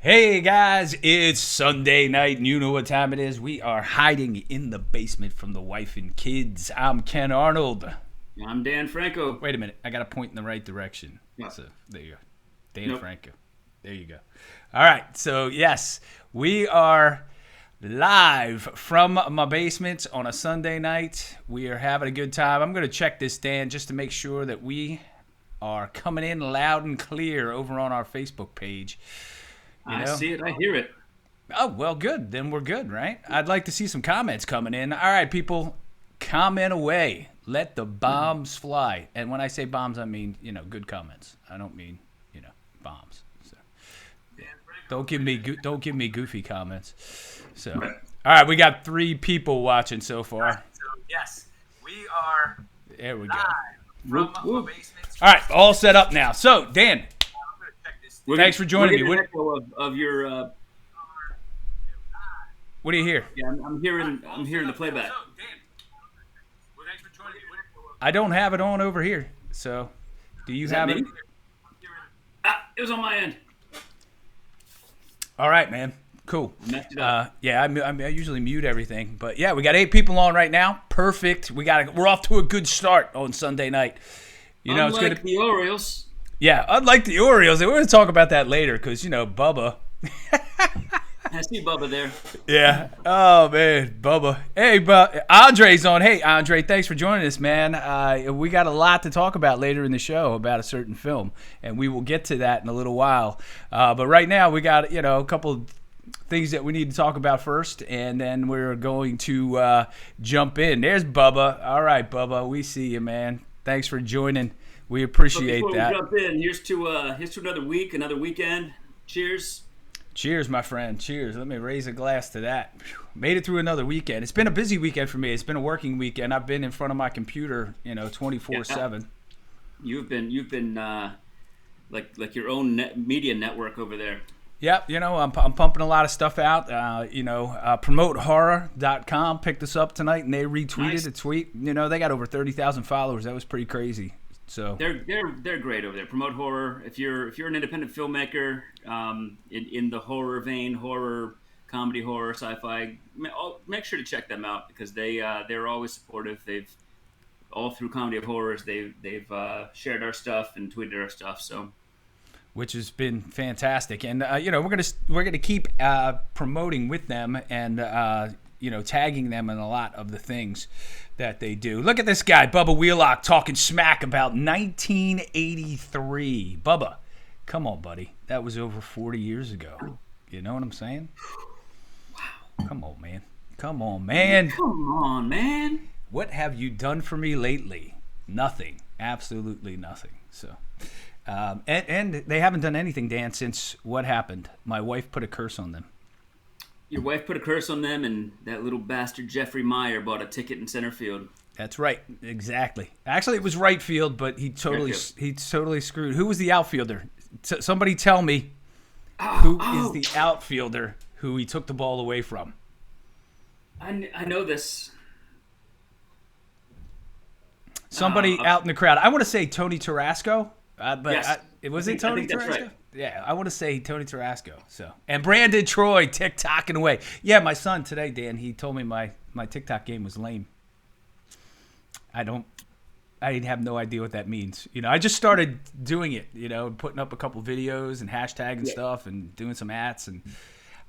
Hey guys, it's Sunday night and you know what time it is. We are hiding in the basement from the wife and kids. I'm Ken Arnold. I'm Dan Franco. Wait a minute, I got to point in the right direction. Yeah. So there you go. Dan Nope. Franco. There you go. All right, so yes, we are live from my basement on a Sunday night. We are having a good time. I'm going to check this, Dan, just to make sure that we are coming in loud and clear over on our Facebook page. I see it. I hear it. Oh, well, good. Then we're good, right? I'd like to see some comments coming in. All right, people, comment away. Let the bombs fly. And when I say bombs, I mean, good comments. I don't mean, bombs. So, yeah. Don't give me goofy comments. So, all right, we got 3 people watching so far. So, yes, we are there we go. Whoop, whoop. All right, all set up now. So, Dan, thanks for joining me. We're getting an echo of your. What do you hear? Yeah, I'm hearing the playback. I don't have it on over here. So, do you Is that have me? it? It was on my end. All right, man. Cool. Messed it up. Yeah, I usually mute everything, but yeah, we got 8 people on right now. Perfect. We're off to a good start on Sunday night. Unlike it's good. the Orioles. Yeah, unlike the Orioles, we're going to talk about that later because Bubba. I see Bubba there. Yeah. Oh man, Bubba. Hey, but Andre's on. Hey, Andre, thanks for joining us, man. We got a lot to talk about later in the show about a certain film, and we will get to that in a little while. But right now, we got a couple things that we need to talk about first, and then we're going to jump in. There's Bubba. All right, Bubba, we see you, man. Thanks for joining. We appreciate Before that. we jump in, here's to another week, another weekend. Cheers. Cheers, my friend. Cheers. Let me raise a glass to that. Made it through another weekend. It's been a busy weekend for me. It's been a working weekend. I've been in front of my computer, 24/7. You've been like your own media network over there. Yep, I'm pumping a lot of stuff out. PromoteHorror.com picked us up tonight, and they retweeted a tweet. They got over 30,000 followers. That was pretty crazy. So they're great over there. Promote Horror. If you're an independent filmmaker in the horror vein, horror, comedy, horror, sci-fi, make sure to check them out because they're always supportive. They've all through Comedy of Horrors they've shared our stuff and tweeted our stuff. So. Which has been fantastic, and we're gonna keep promoting with them and tagging them in a lot of the things that they do. Look at this guy, Bubba Wheelock, talking smack about 1983. Bubba, come on, buddy, that was over 40 years ago. You know what I'm saying? Wow. Come on, man. Come on, man. What have you done for me lately? Nothing. Absolutely nothing. So. And they haven't done anything, Dan, since what happened. My wife put a curse on them. Your wife put a curse on them, and that little bastard Jeffrey Meyer bought a ticket in center field. That's right, exactly. Actually, it was right field, but he totally screwed. Who was the outfielder? Somebody tell me who is the outfielder who he took the ball away from? I know this. Somebody out in the crowd. I want to say Tony Tarasco. But yes. Was it Tony Tarasco? Right. Yeah, I want to say Tony Tarasco. So and Brandon Troy TikToking away. Yeah, my son today, Dan. He told me my TikTok game was lame. I have no idea what that means. I just started doing it. Putting up a couple videos and hashtagging stuff and doing some ads and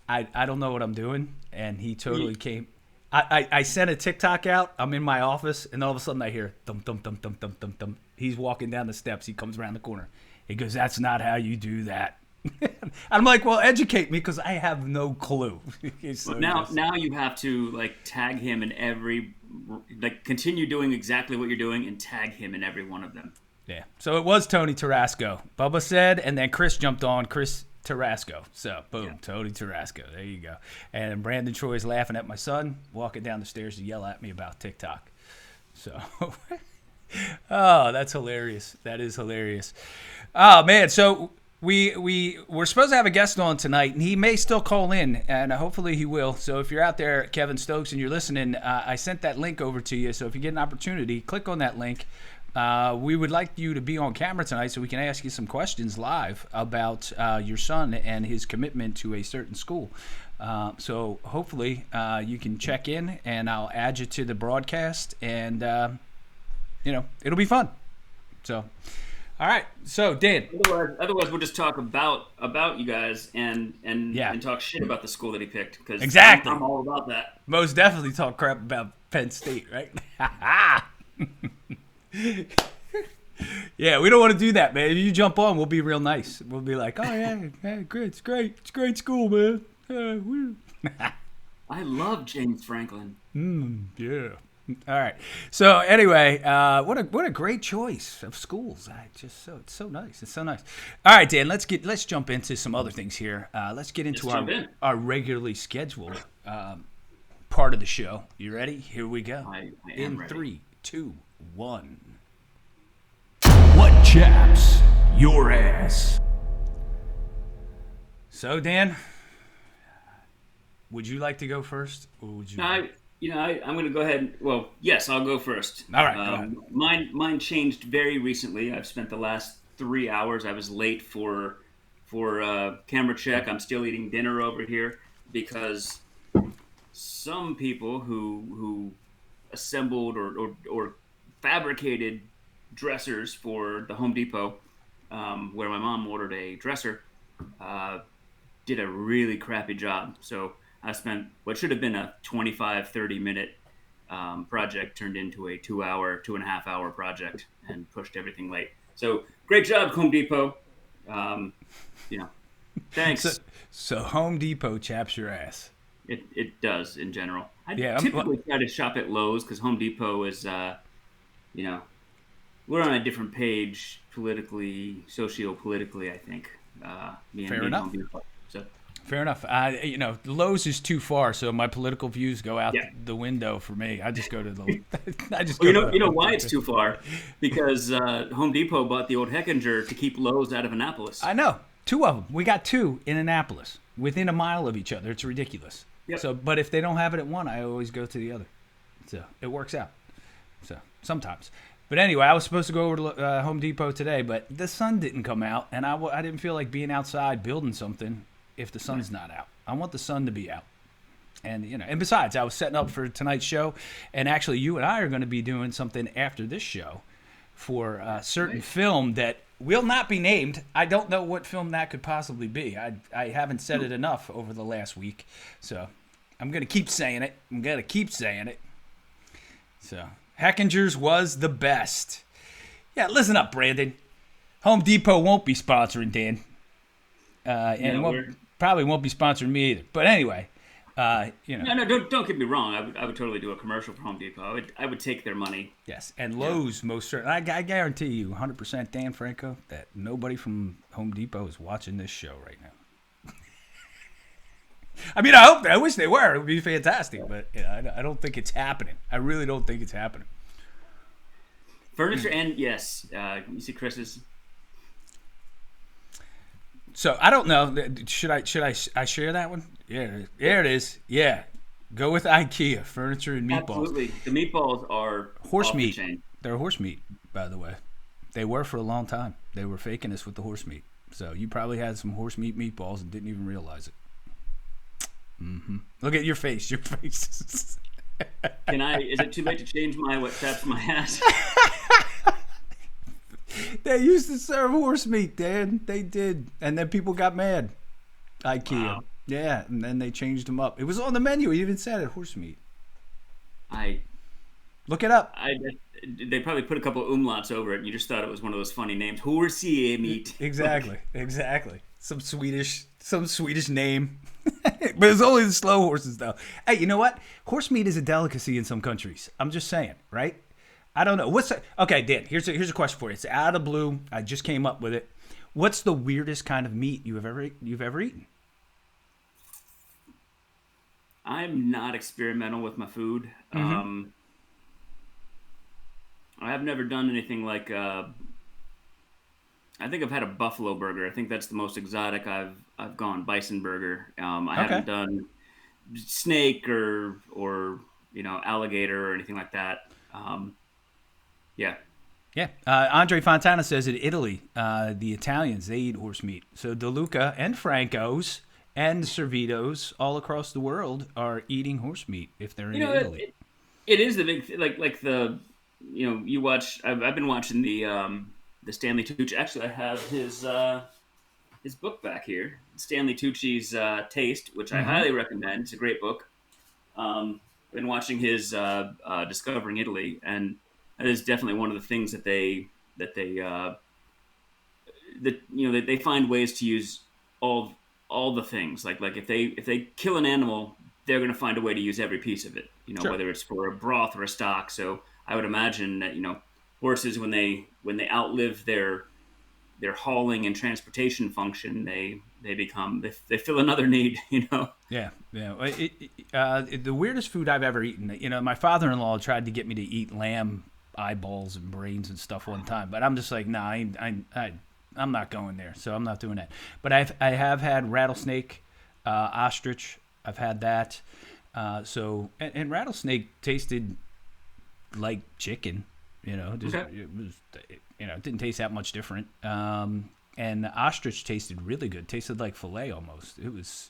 I don't know what I'm doing. And he totally came. I sent a TikTok out. I'm in my office, and all of a sudden I hear thump, thump, thump, thump, thump, thump, thump. He's walking down the steps. He comes around the corner. He goes, "That's not how you do that." I'm like, "Well, educate me, because I have no clue." So now you have to tag him in every, continue doing exactly what you're doing and tag him in every one of them. Yeah. So it was Tony Tarasco. Bubba said, and then Chris jumped on. Chris Tarasco. So, boom, yeah. Tony Tarasco. There you go. And Brandon Troy's laughing at my son, walking down the stairs to yell at me about TikTok. So, oh, that's hilarious. That is hilarious. Oh, man. So, we're supposed to have a guest on tonight, and he may still call in, and hopefully he will. So, if you're out there, Kevin Stokes, and you're listening, I sent that link over to you. So, if you get an opportunity, click on that link. we would like you to be on camera tonight so we can ask you some questions live about your son and his commitment to a certain school. So hopefully you can check in, and I'll add you to the broadcast, and it'll be fun. So, all right. So Dan, Otherwise, we'll just talk about you guys and yeah, and talk shit about the school that he picked because exactly. I'm all about that. Most definitely talk crap about Penn State, right? Yeah, we don't want to do that, man. If you jump on, we'll be real nice. We'll be like, oh yeah, great, it's great school, man. I love James Franklin. Yeah. All right. So anyway, what a great choice of schools. It's so nice. It's so nice. All right, Dan. Let's jump into some other things here. Let's get into our regularly scheduled part of the show. You ready? Here we go. I am ready. 3, 2, 1. What chaps your ass? So Dan, would you like to go first, or would you? I'm going to go ahead. Well, yes, I'll go first. All right. Go ahead. Mine changed very recently. I've spent the last 3 hours. I was late for camera check. I'm still eating dinner over here because some people who assembled or fabricated dressers for the Home Depot, where my mom ordered a dresser, did a really crappy job. So I spent what should have been a 25-30 minute project turned into a 2.5 hour project and pushed everything late. So great job, Home Depot. Thanks. So Home Depot chaps your ass. It does in general. I Yeah, typically try to shop at Lowe's because Home Depot is, we're on a different page politically, socio-politically, I think. Fair enough. Home Depot. So. Fair enough. Lowe's is too far, so my political views go out the window for me. I just go to the. I just. You know why it's too far? Because Home Depot bought the old Heckinger to keep Lowe's out of Annapolis. I know 2 of them. We got 2 in Annapolis, within a mile of each other. It's ridiculous. Yep. So, but if they don't have it at one, I always go to the other. So it works out. So sometimes. But anyway, I was supposed to go over to Home Depot today, but the sun didn't come out, and I didn't feel like being outside building something if the sun's not out. I want the sun to be out. And and besides, I was setting up for tonight's show, and actually you and I are going to be doing something after this show for a certain film that will not be named. I don't know what film that could possibly be. I haven't said it enough over the last week, so I'm going to keep saying it. So Heckinger's was the best. Yeah, listen up, Brandon. Home Depot won't be sponsoring Dan. And probably won't be sponsoring me either. But anyway, No, don't get me wrong. I would totally do a commercial for Home Depot. I would take their money. Yes, and Lowe's most certainly. I guarantee you, 100%, Dan Franco, that nobody from Home Depot is watching this show right now. I mean, I wish they were. It would be fantastic, but I don't think it's happening. I really don't think it's happening. Furniture and yes, you see Chris's. So I don't know. Should I share that one? Yeah, there it is. Yeah, go with IKEA furniture and meatballs. Absolutely, the meatballs are horse meat. They're horse meat, by the way. They were for a long time. They were faking us with the horse meat. So you probably had some horse meat meatballs and didn't even realize it. Mm-hmm. Look at your face. Your face. Can I? Is it too late to change what taps my ass? They used to serve horse meat, Dan. They did, and then people got mad. IKEA. Wow. Yeah, and then they changed them up. It was on the menu. It even said it, horse meat. Look it up. They probably put a couple of umlauts over it, and you just thought it was one of those funny names. Horsey meat. Exactly. Some Swedish name. But it's only the slow horses, though. Hey, you know what? Horse meat is a delicacy in some countries. I'm just saying, right? I don't know. Okay, Dan, here's a question for you. It's out of the blue. I just came up with it. What's the weirdest kind of meat you've ever eaten? I'm not experimental with my food. Mm-hmm. I have never done anything like. I think I've had a buffalo burger. I think that's the most exotic I've gone. Bison burger. I haven't done snake or alligator or anything like that. Yeah. Yeah. Andre Fontana says in Italy, the Italians, they eat horse meat. So DeLuca and Franco's and Servitos all across the world are eating horse meat if they're You in know, Italy. it is the big like the you watch. I've been watching the Stanley Tucci. Actually, I have his book back here, Stanley Tucci's Taste, which I highly recommend. It's a great book. Been watching his Discovering Italy, and that is definitely one of the things that they find ways to use all the things. Like if they kill an animal, they're going to find a way to use every piece of it. Sure. Whether it's for a broth or a stock. So I would imagine that horses when they outlive their hauling and transportation function, they fill another need. Yeah, yeah. The weirdest food I've ever eaten. My father-in-law tried to get me to eat lamb eyeballs and brains and stuff one time, but I'm just like, nah, I'm not going there, so I'm not doing that. But I have had rattlesnake, ostrich. I've had that. And rattlesnake tasted like chicken. Okay. It didn't taste that much different. And the ostrich tasted really good. Tasted like filet almost. It was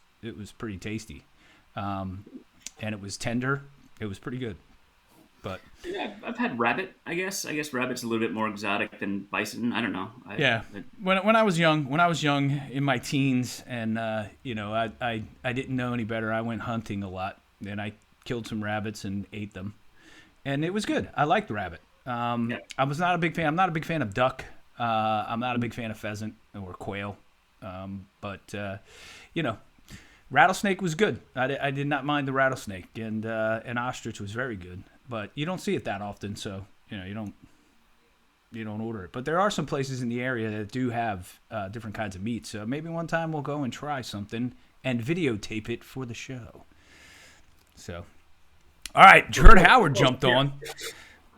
pretty tasty, and it was tender. It was pretty good. But Yeah, I've had rabbit. I guess rabbit's a little bit more exotic than bison. I don't know. When I was young in my teens, and I didn't know any better. I went hunting a lot, and I killed some rabbits and ate them, and it was good. I liked rabbit. I was not a big fan. I'm not a big fan of duck. I'm not a big fan of pheasant or quail. But rattlesnake was good. I did not mind the rattlesnake, and ostrich was very good. But you don't see it that often, so you don't order it. But there are some places in the area that do have different kinds of meat. So maybe one time we'll go and try something and videotape it for the show. So, all right, Jared Howard jumped on.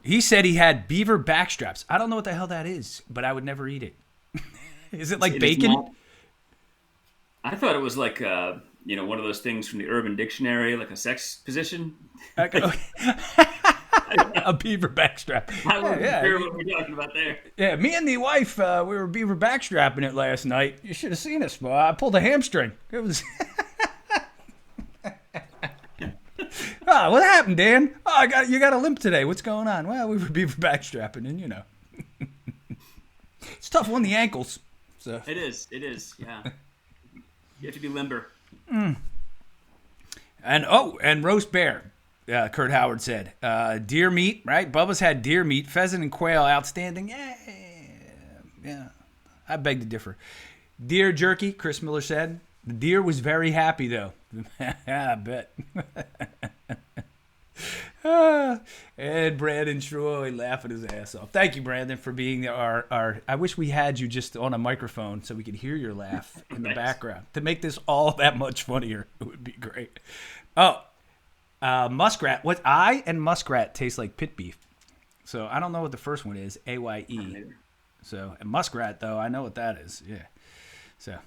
He said he had beaver backstraps. I don't know what the hell that is, but I would never eat it. Is it like bacon? I thought it was like one of those things from the Urban Dictionary, like a sex position. A beaver backstrap. I wasn't sure what we're talking about there. Yeah, me and the wife, we were beaver backstrapping it last night. You should have seen us. Boy. I pulled a hamstring. It was. What happened, Dan? You got a limp today. What's going on? Well, we were beaver backstrapping, and it's tough on the ankles. So it is. Yeah, you have to be limber. And roast bear. Kurt Howard said, deer meat, right? Bubba's had deer meat, pheasant and quail, outstanding. Yeah. I beg to differ. Deer jerky, Chris Miller said. The deer was very happy, though. I bet. And Brandon Troy laughing his ass off. Thank you, Brandon, for being our. I wish we had you just on a microphone so we could hear your laugh in the background to make this all that much funnier. It would be great. Muskrat. What I and muskrat taste like pit beef. So I don't know what the first one is. AYE. So and muskrat though, I know what that is. Yeah. So.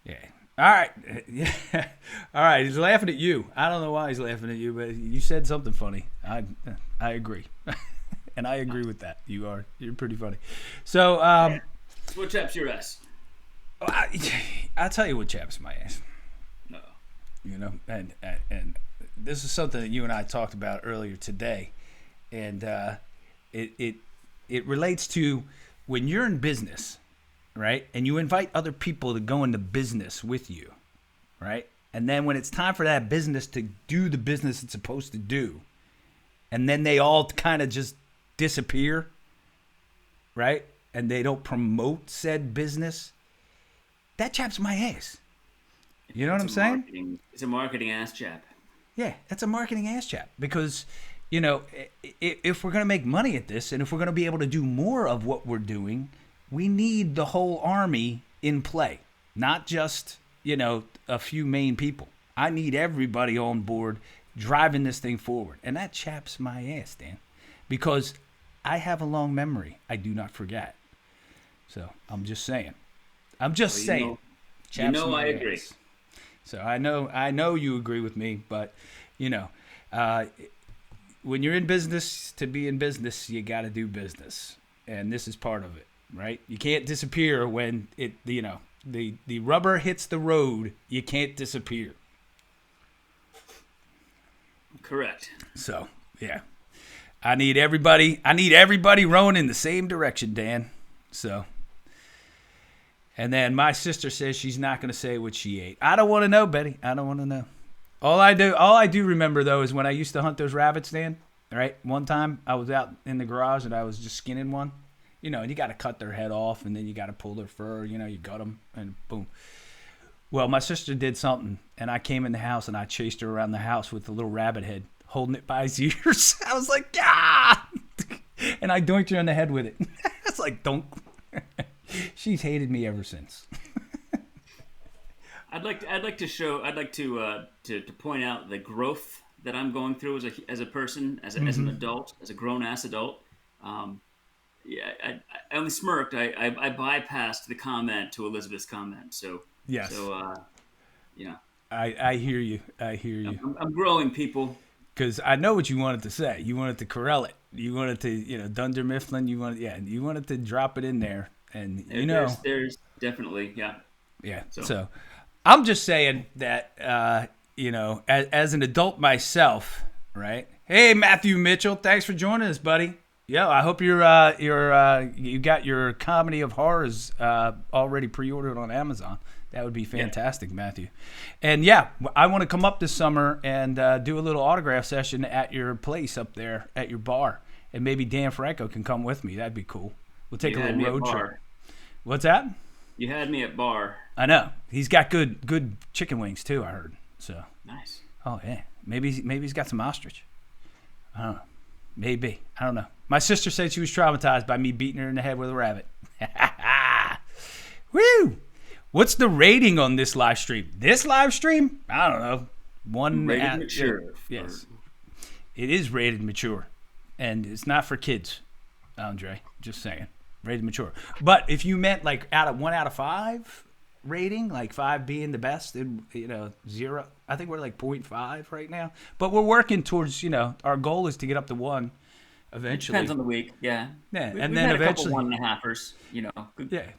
Yeah. All right. Yeah. All right. He's laughing at you. I don't know why he's laughing at you, but you said something funny. I agree, and I agree with that. You're pretty funny. So what chaps your ass? I'll tell you what chaps my ass. No. And this is something that you and I talked about earlier today, and it relates to when you're in business. Right? And you invite other people to go into business with you, right? And then when it's time for that business to do the business it's supposed to do, and then they all kind of just disappear, right? And they don't promote said business, that chaps my ass. You know what I'm saying? It's a marketing ass chap. Yeah, that's a marketing ass chap because, if we're going to make money at this and if we're going to be able to do more of what we're doing, we need the whole army in play, not just, a few main people. I need everybody on board driving this thing forward. And that chaps my ass, Dan, because I have a long memory. I do not forget. So I'm just saying. Chaps my I agree. ass. So I know you agree with me, but, when you're in business, to be in business, you got to do business, and this is part of it, right? You can't disappear when the rubber hits the road. You can't disappear. Correct. So yeah, I need everybody rowing in the same direction, Dan. So. And then my sister says she's not going to say what she ate. I don't want to know, Betty. I don't want to know. All I do remember, though, is when I used to hunt those rabbits, Dan, right? One time I was out in the garage and I was just skinning one. And you got to cut their head off and then you got to pull their fur. You gut them and boom. Well, my sister did something and I came in the house and I chased her around the house with the little rabbit head, holding it by his ears. I was like, ah! And I doinked her in the head with it. It's like, don't. She's hated me ever since. I'd like to point out the growth that I'm going through as a person, as an adult, as a grown ass adult. I only smirked. I bypassed the comment to Elizabeth's comment. So yes. So I hear you. I hear you. I'm growing, people. Because I know what you wanted to say. You wanted to corral it. You wanted to Dunder Mifflin. You wanted to drop it in there. And there's definitely yeah. So I'm just saying that as an adult myself, right? Hey, Matthew Mitchell, thanks for joining us, buddy. Yeah, I hope you got your comedy of horrors already pre-ordered on Amazon. That would be fantastic, Matthew. And yeah, I want to come up this summer and do a little autograph session at your place up there at your bar, and maybe Dan Franco can come with me. That'd be cool. We'll take a little road trip. What's that? You had me at bar. I know. He's got good chicken wings too, I heard. So nice. Oh yeah. Maybe he's got some ostrich. I don't know. Maybe. I don't know. My sister said she was traumatized by me beating her in the head with a rabbit. Woo! What's the rating on this live stream? This live stream? I don't know. Rated mature. Yes. It is rated mature. And it's not for kids, Andre. Just saying. Rated mature. But if you meant like 1 out of 5 rating, like 5 being the best, and 0, I think we're like 0.5 right now. But we're working towards, our goal is to get up to 1 eventually. Depends on the week, yeah. Yeah, we've then had eventually a couple 1.5ers,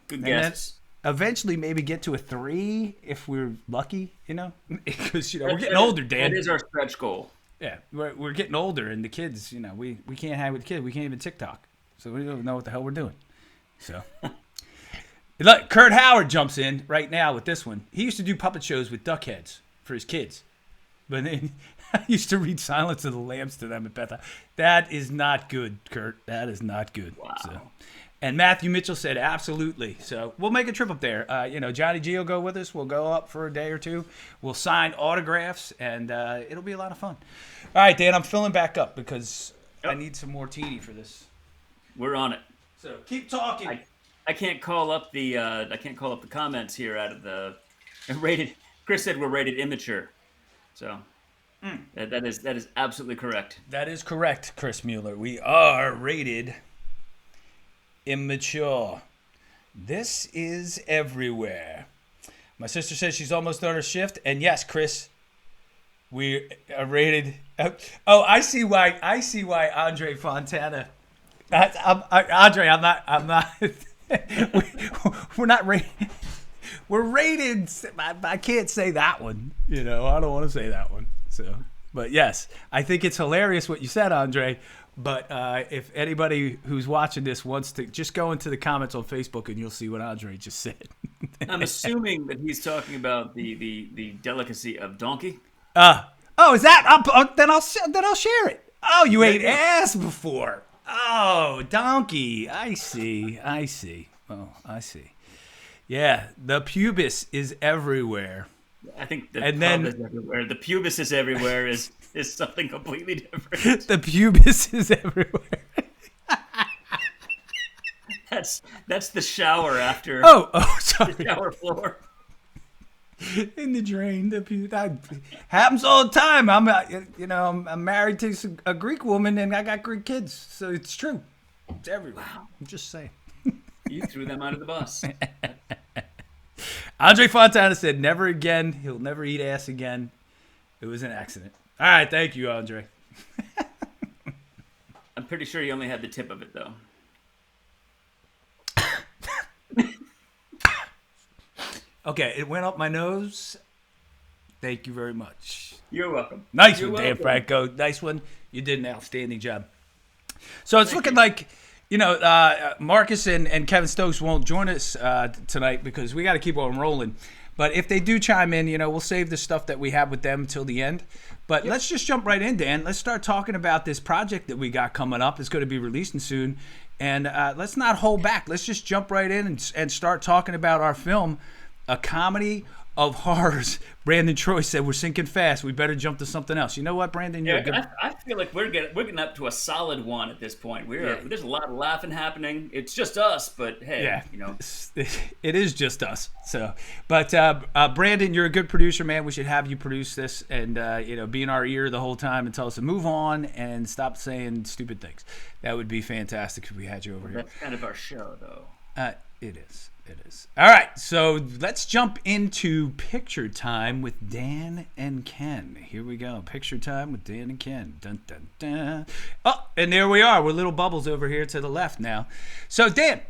good guests. Eventually, maybe get to a 3 if we're lucky, because we're getting older, Dan. That is our stretch goal. Yeah, we're getting older, and the kids, we can't hang with the kids. We can't even TikTok, so we don't know what the hell we're doing. So, look, Kurt Howard jumps in right now with this one. He used to do puppet shows with duck heads for his kids, but then I used to read Silence of the Lambs to them at Bethel. That is not good, Kurt. That is not good. Wow. So, and Matthew Mitchell said absolutely. So we'll make a trip up there. Johnny G will go with us. We'll go up for a day or two. We'll sign autographs, and it'll be a lot of fun. All right, Dan, I'm filling back up because I need some more TD for this. We're on it. So keep talking. I can't call up the comments here out of the rated. Chris said we're rated immature, so that is absolutely correct. That is correct, Chris Mueller. We are rated immature. This is everywhere. My sister says she's almost done her shift, and yes, Chris, we are rated. Oh, I see why Andre Fontana. Andre, I'm not. We're not rated. We're rated. I can't say that one. I don't want to say that one. So, but yes, I think it's hilarious what you said, Andre. But if anybody who's watching this wants to, just go into the comments on Facebook and you'll see what Andre just said. I'm assuming that he's talking about the delicacy of donkey. Is that? Then I'll share it. Oh, you ate ass before. Oh, donkey. I see. Oh, I see. Yeah, the pubis is everywhere. I think the pub is everywhere. The pubis is everywhere is something completely different. The pubis is everywhere. That's the shower after. Oh, sorry. The shower floor. In the drain, that happens all the time. I'm married to a Greek woman and I got Greek kids, so it's true. It's everywhere. Wow. I'm just saying. You threw them under the bus. Andre Fontana said, "Never again. He'll never eat ass again. It was an accident." All right, thank you, Andre. I'm pretty sure you only had the tip of it though. Okay, it went up my nose. Thank you very much. You're welcome. Nice You're one, Dan welcome. Franco. Nice one. You did an outstanding job. So it's looking you. like, Marcus and Kevin Stokes won't join us tonight because we got to keep on rolling. But if they do chime in, we'll save the stuff that we have with them till the end. But let's just jump right in, Dan. Let's start talking about this project that we got coming up. It's going to be releasing soon. And let's not hold back. Let's just jump right in and start talking about our film, A Comedy of Horrors. Brandon Troy said, we're sinking fast. We better jump to something else. You know what, Brandon? You're good. I feel like we're getting up to a solid one at this point. There's a lot of laughing happening. It's just us, but hey, it is just us. So, but Brandon, you're a good producer, man. We should have you produce this and be in our ear the whole time and tell us to move on and stop saying stupid things. That would be fantastic if we had you over here. That's kind of our show, though. It is. It is. All right, so let's jump into Picture Time with Dan and Ken. Here we go. Picture Time with Dan and Ken. Dun, dun, dun. Oh, and there we are. We're little bubbles over here to the left now. So, Dan,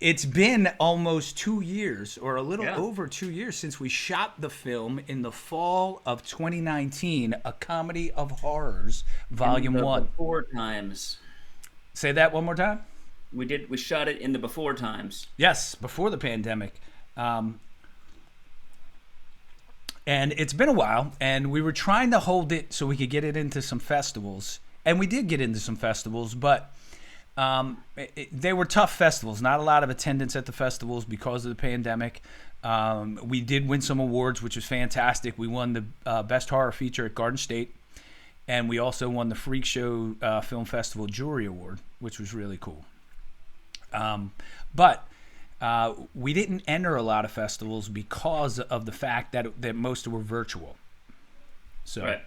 it's been almost 2 years or a little over 2 years since we shot the film in the fall of 2019, A Comedy of Horrors, Volume 1. Before times. Say that one more time. We shot it in the before times. Yes, before the pandemic. And it's been a while, and we were trying to hold it so we could get it into some festivals. And we did get into some festivals, but they were tough festivals. Not a lot of attendance at the festivals because of the pandemic. We did win some awards, which was fantastic. We won the Best Horror Feature at Garden State. And we also won the Freak Show Film Festival Jury Award, which was really cool. But we didn't enter a lot of festivals because of the fact that most were virtual. So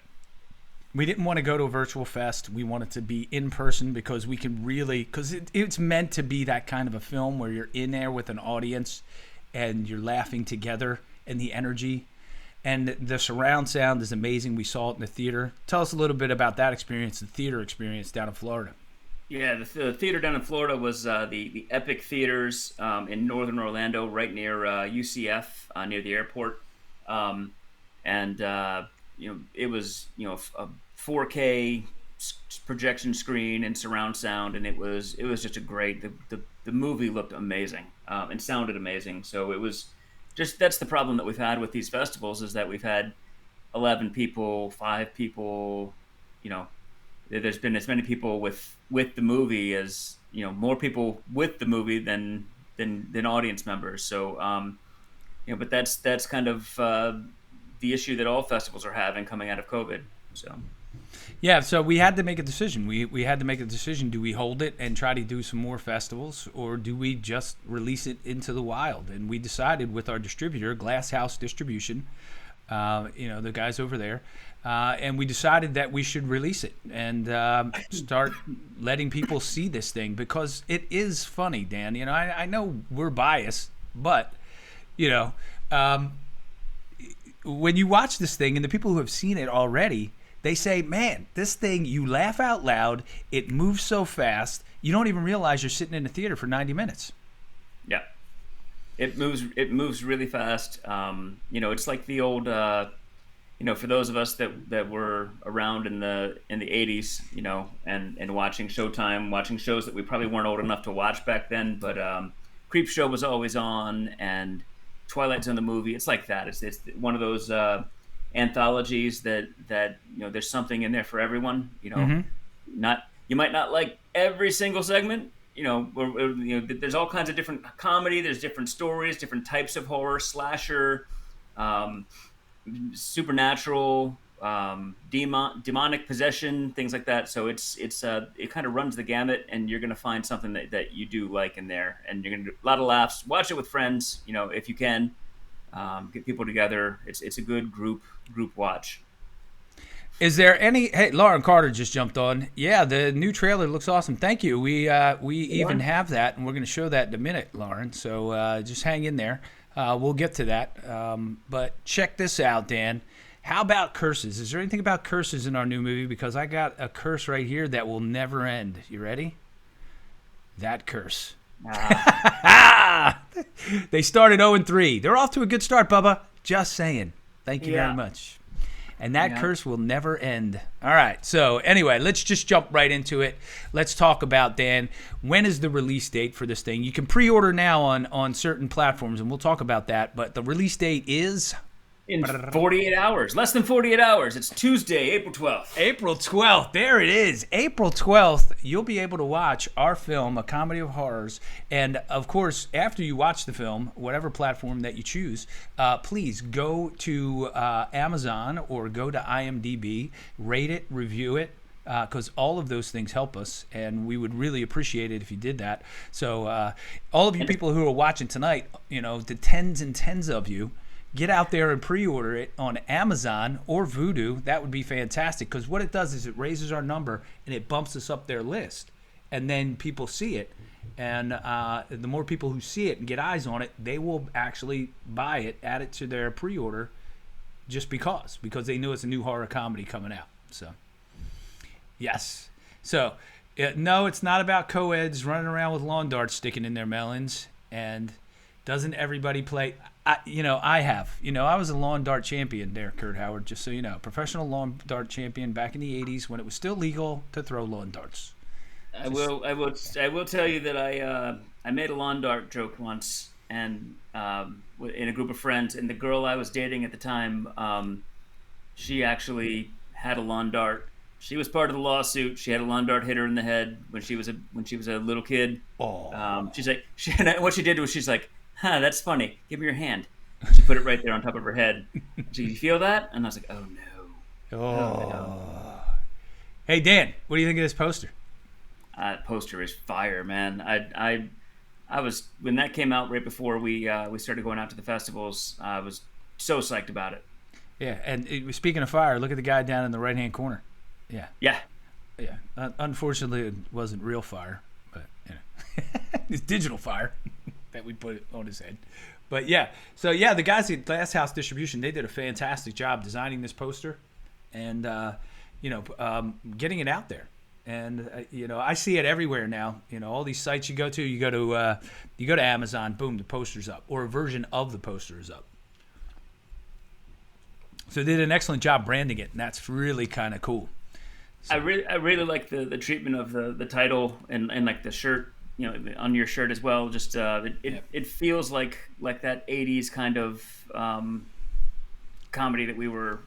we didn't want to go to a virtual fest. We wanted to be in person because we can really, because it's meant to be that kind of a film where you're in there with an audience and you're laughing together and the energy. And the surround sound is amazing. We saw it in the theater. Tell us a little bit about that experience, the theater experience down in Florida. Yeah, the theater down in Florida was the Epic Theaters in northern Orlando, right near UCF, near the airport. It was a 4K projection screen and surround sound, and it was just a great. The movie looked amazing and sounded amazing. So it was just, that's the problem that we've had with these festivals, is that we've had 11 people, 5 people, there's been as many people with the movie as more people with the movie than audience members. So but that's kind of the issue that all festivals are having coming out of COVID. So we had to make a decision. We had to make a decision. Do we hold it and try to do some more festivals, or do we just release it into the wild? And we decided with our distributor, Glass House Distribution, the guys over there, and we decided that we should release it and start letting people see this thing, because it is funny, Dan. I know we're biased, but when you watch this thing, and the people who have seen it already, they say, man, this thing, you laugh out loud, it moves so fast, you don't even realize you're sitting in a theater for 90 minutes. Yeah. It moves really fast. It's like the old, for those of us that were around in the 80s, and watching Showtime, watching shows that we probably weren't old enough to watch back then, but Creep Show was always on, and Twilight Zone the movie. It's like that. It's one of those anthologies that there's something in there for everyone. Not, you might not like every single segment. There's all kinds of different comedy. There's different stories, different types of horror, slasher, supernatural, demonic possession, things like that. So it kind of runs the gamut, and you're gonna find something that you do like in there, and you're gonna do a lot of laughs. Watch it with friends, if you can. Get people together. It's a good group watch. Is there any? Hey, Lauren Carter just jumped on. Yeah, the new trailer looks awesome. Thank you. We even have that, and we're going to show that in a minute, Lauren. So just hang in there. We'll get to that. But check this out, Dan. How about curses? Is there anything about curses in our new movie? Because I got a curse right here that will never end. You ready? That curse. They started 0-3. They're off to a good start, Bubba. Just saying. Thank you very much. And that curse will never end. All right. So anyway, let's just jump right into it. Let's talk about, Dan, when is the release date for this thing? You can pre-order now on certain platforms, and we'll talk about that. But the release date is... in 48 hours. Less than 48 hours. It's Tuesday, April 12th. April 12th. There it is. April 12th, you'll be able to watch our film, A Comedy of Horrors. And, of course, after you watch the film, whatever platform that you choose, please go to Amazon or go to IMDb, rate it, review it, because all of those things help us, and we would really appreciate it if you did that. So all of you people who are watching tonight, the tens and tens of you, get out there and pre-order it on Amazon or Vudu. That would be fantastic, because what it does is it raises our number and it bumps us up their list. And then people see it. And the more people who see it and get eyes on it, they will actually buy it, add it to their pre-order just because they know it's a new horror comedy coming out. So, yes. So, no, it's not about co-eds running around with lawn darts sticking in their melons. And doesn't everybody play... I have. I was a lawn dart champion there, Kurt Howard, just so you know. Professional lawn dart champion back in the 80s when it was still legal to throw lawn darts. I will tell you that I made a lawn dart joke once, and in a group of friends, and the girl I was dating at the time, she actually had a lawn dart. She was part of the lawsuit. She had a lawn dart hit her in the head when she was a little kid. Oh. She's like, what she did was she's like, that's funny. Give me your hand. She put it right there on top of her head. So you feel that? And I was like, oh no. Oh. No. Hey Dan, what do you think of this poster? Poster is fire, man. I was, when that came out right before we started going out to the festivals, I was so psyched about it. Yeah, and speaking of fire, look at the guy down in the right hand corner. Yeah. Yeah. Unfortunately, it wasn't real fire, but it's digital fire. That we put on his head. But yeah, so yeah, the guys at Glass House Distribution, they did a fantastic job designing this poster and getting it out there. And I see it everywhere now. All these sites you go to Amazon, boom, the poster's up, or a version of the poster is up. So they did an excellent job branding it, and that's really kind of cool. So, I really like the treatment of the title and like the shirt. On your shirt as well. Just it feels like that '80s kind of comedy that we were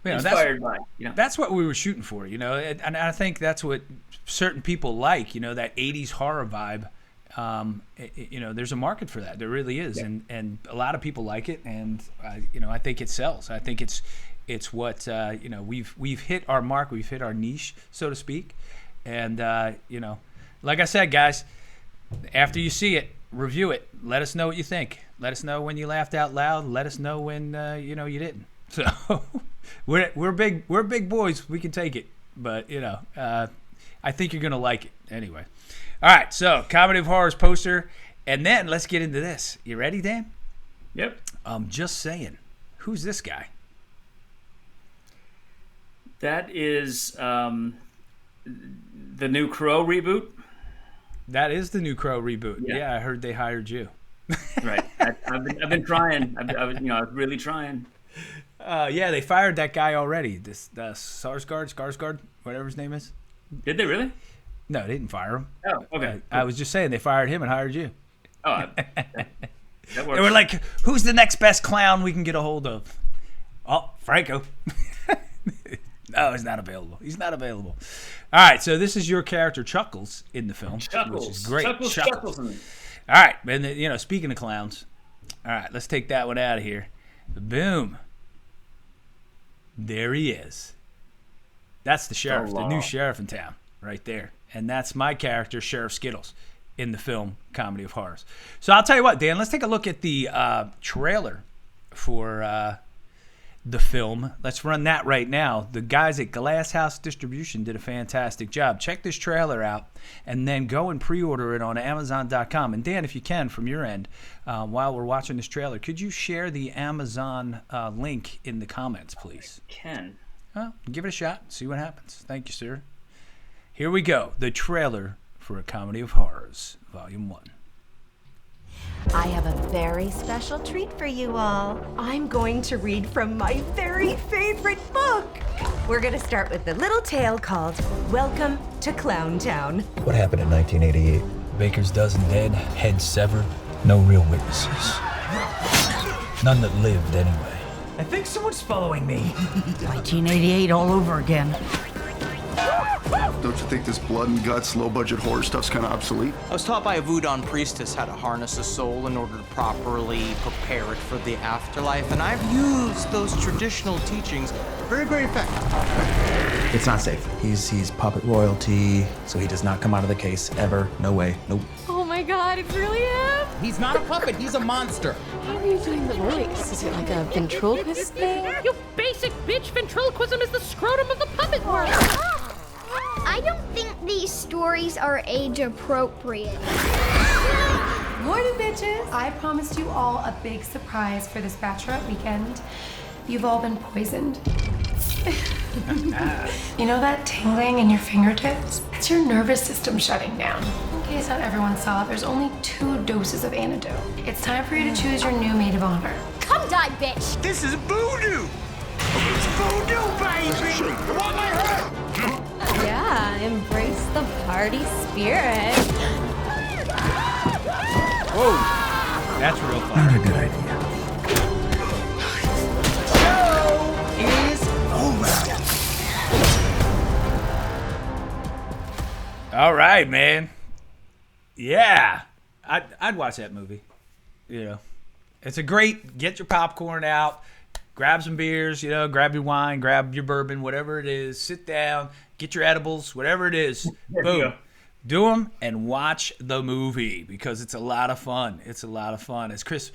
inspired by. That's what we were shooting for, and I think that's what certain people like. That '80s horror vibe. There's a market for that. There really is, and a lot of people like it, and I think it sells. I think it's what we've hit our mark. We've hit our niche, so to speak. And, like I said, guys, after you see it, review it. Let us know what you think. Let us know when you laughed out loud. Let us know when, you didn't. So we're big boys. We can take it. But, I think you're going to like it anyway. All right. So Comedy of Horrors poster. And then let's get into this. You ready, Dan? Yep. I'm just saying. Who's this guy? That is, the new Crow reboot. That is the new Crow reboot. Yeah, I heard they hired you. Right. I've been trying. I was really trying. Yeah, they fired that guy already. This Skarsgård, whatever his name is. Did they really? No, they didn't fire him. Oh, okay. I was just saying they fired him and hired you. Oh, that works. They were like, "Who's the next best clown we can get a hold of?" Oh, Franco. No, he's not available. All right, so this is your character Chuckles in the film, Chuckles, which is great. Chuckles. All right, and speaking of clowns, all right, let's take that one out of here. Boom. There he is. That's the sheriff, the new sheriff in town, right there, and that's my character, Sheriff Skittles, in the film Comedy of Horrors. So I'll tell you what, Dan, let's take a look at the trailer for the film. Let's run that right now. The guys at Glass House Distribution did a fantastic job. Check this trailer out and then go and pre-order it on Amazon.com. And Dan, if you can, from your end, while we're watching this trailer, could you share the Amazon link in the comments, please? I can. Well, give it a shot. See what happens. Thank you, sir. Here we go. The trailer for A Comedy of Horrors, Volume 1. I have a very special treat for you all. I'm going to read from my very favorite book. We're going to start with the little tale called Welcome to Clown Town. What happened in 1988? Baker's dozen dead, head severed, no real witnesses. None that lived anyway. I think someone's following me. 1988 all over again. Don't you think this blood and guts, low-budget horror stuff's kind of obsolete? I was taught by a voodoo priestess how to harness a soul in order to properly prepare it for the afterlife, and I've used those traditional teachings very, very effectively. It's not safe. He's puppet royalty, so he does not come out of the case ever. No way. Nope. Oh my god, it's really him! He's not a puppet, he's a monster. How are you doing the voice? Is it like a ventriloquist thing? You basic bitch! Ventriloquism is the scrotum of the puppet world! I don't think these stories are age appropriate. Morning, bitches! I promised you all a big surprise for this bachelorette weekend. You've all been poisoned. You know that tingling in your fingertips? It's your nervous system shutting down. In case not everyone saw, there's only 2 doses of antidote. It's time for you to choose your new maid of honor. Come die, bitch! This is voodoo! It's voodoo, baby! I want my head! Yeah, embrace the party spirit. Whoa, that's real fun. Not a good idea. All right, man. Yeah, I'd watch that movie. You know, it's a great, get your popcorn out, grab some beers, you know, grab your wine, grab your bourbon, whatever it is, sit down, get your edibles, whatever it is, boom, do them and watch the movie because it's a lot of fun. It's a lot of fun. As Chris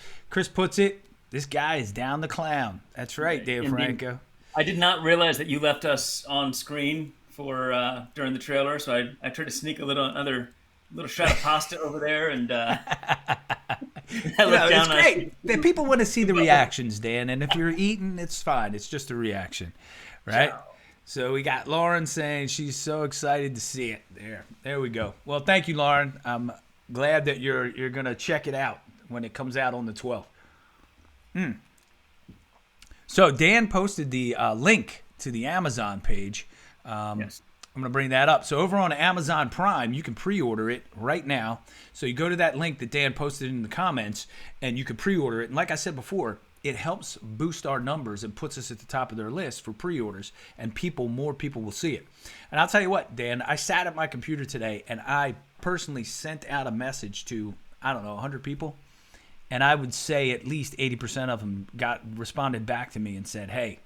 puts it, this guy is down the clown. That's right, Dave Franco. I did not realize that you left us on screen for during the trailer, so I tried to sneak another little shot of pasta over there, and I looked down. It's great. People want to see the reactions, Dan, and if you're eating, it's fine. It's just a reaction, right? Ciao. So we got Lauren saying she's so excited to see it. There we go. Well, thank you, Lauren. I'm glad that you're gonna check it out when it comes out on the 12th. So Dan posted the link to the Amazon page. Yes. I'm going to bring that up. So over on Amazon Prime, you can pre-order it right now. So you go to that link that Dan posted in the comments, and you can pre-order it. And like I said before, it helps boost our numbers and puts us at the top of their list for pre-orders, and more people will see it. And I'll tell you what, Dan, I sat at my computer today, and I personally sent out a message to, 100 people. And I would say at least 80% of them responded back to me and said, hey,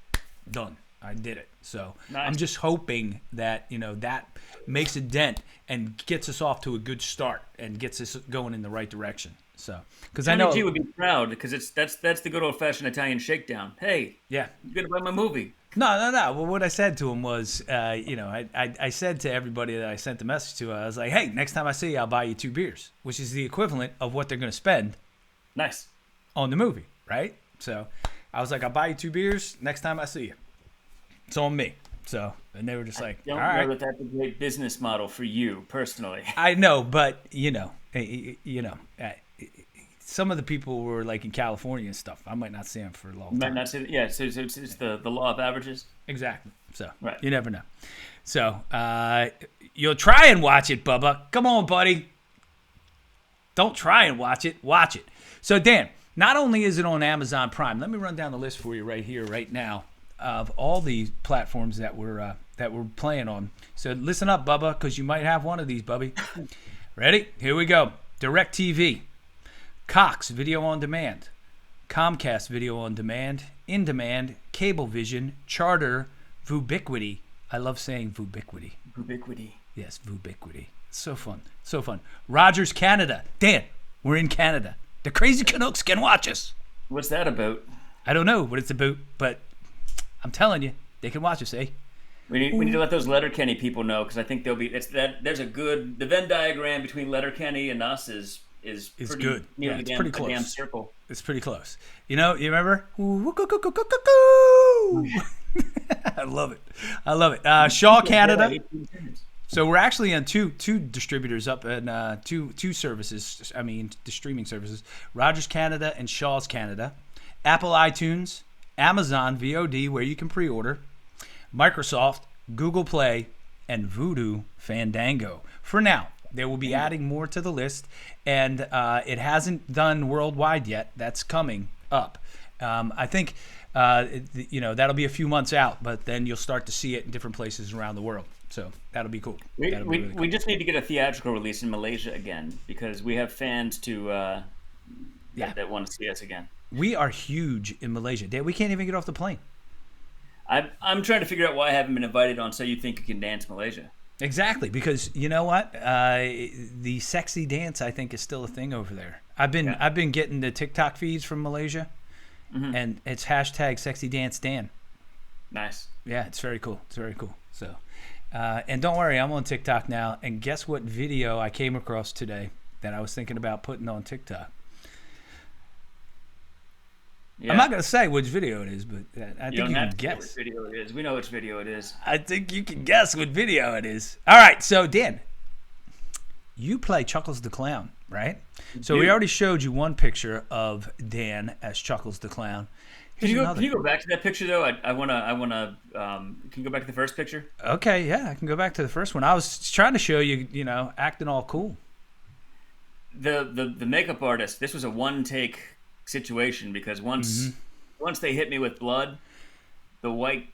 done. I did it. So nice. I'm just hoping that, that makes a dent and gets us off to a good start and gets us going in the right direction. So, because I know G would be proud because that's the good old fashioned Italian shakedown. Hey, yeah, you gonna buy my movie? No. Well, what I said to him was, I said to everybody that I sent the message to, I was like, hey, next time I see you, I'll buy you 2 beers, which is the equivalent of what they're going to spend. Nice. On the movie, right? So I was like, I'll buy you 2 beers next time I see you. It's on me. So, and they were just like, all right. I don't know that that's a great business model for you personally. I know, but some of the people were like in California and stuff. I might not see them for a long time. Might not see, yeah. So it's the law of averages. Exactly. So right. You never know. So you'll try and watch it, Bubba. Come on, buddy. Don't try and watch it. Watch it. So Dan, not only is it on Amazon Prime, let me run down the list for you right here, right now, of all the platforms that we're playing on. So listen up, Bubba, because you might have one of these, Bubby. Ready? Here we go. DirecTV, Cox Video on Demand, Comcast Video on Demand, In Demand, Cablevision, Charter, Vubiquity. I love saying Vubiquity. Vubiquity. Yes, Vubiquity. So fun. So fun. Rogers Canada. Dan, we're in Canada. The crazy Canucks can watch us. What's that about? I don't know what it's about, but I'm telling you, they can watch us, eh? We need to let those Letterkenny people know, because I think they'll be. There's a good. The Venn diagram between Letterkenny and us is pretty good. near Yeah, the it's damn, pretty the close. damn circle. It's pretty close. You know, you remember? I love it. I love it. Shaw Canada. So we're actually on two distributors up and two services. I mean, the streaming services: Rogers Canada and Shaw's Canada, Apple iTunes, Amazon VOD, where you can pre-order, Microsoft, Google Play, and Voodoo Fandango. For now, they will be adding more to the list, and it hasn't done worldwide yet. That's coming up. I think that'll be a few months out, but then you'll start to see it in different places around the world. So that'll be cool. We just need to get a theatrical release in Malaysia again, because we have fans that want to see us again. We are huge in Malaysia. We can't even get off the plane. I'm trying to figure out why I haven't been invited on So You Think You Can Dance Malaysia. Exactly, because you know what? The sexy dance, I think, is still a thing over there. I've been getting the TikTok feeds from Malaysia, and it's hashtag sexy dance Dan. Nice. Yeah, it's very cool. It's very cool. So, and don't worry, I'm on TikTok now. And guess what video I came across today that I was thinking about putting on TikTok? Yeah. I'm not going to say which video it is, but I think you can guess. Which video it is. We know which video it is. I think you can guess what video it is. All right, so Dan, you play Chuckles the Clown, right? So we already showed you one picture of Dan as Chuckles the Clown. Can you go back to that picture though? I wanna. Can you go back to the first picture? Okay, yeah, I can go back to the first one. I was trying to show you, acting all cool. The makeup artist. This was a one take situation, because once they hit me with blood, we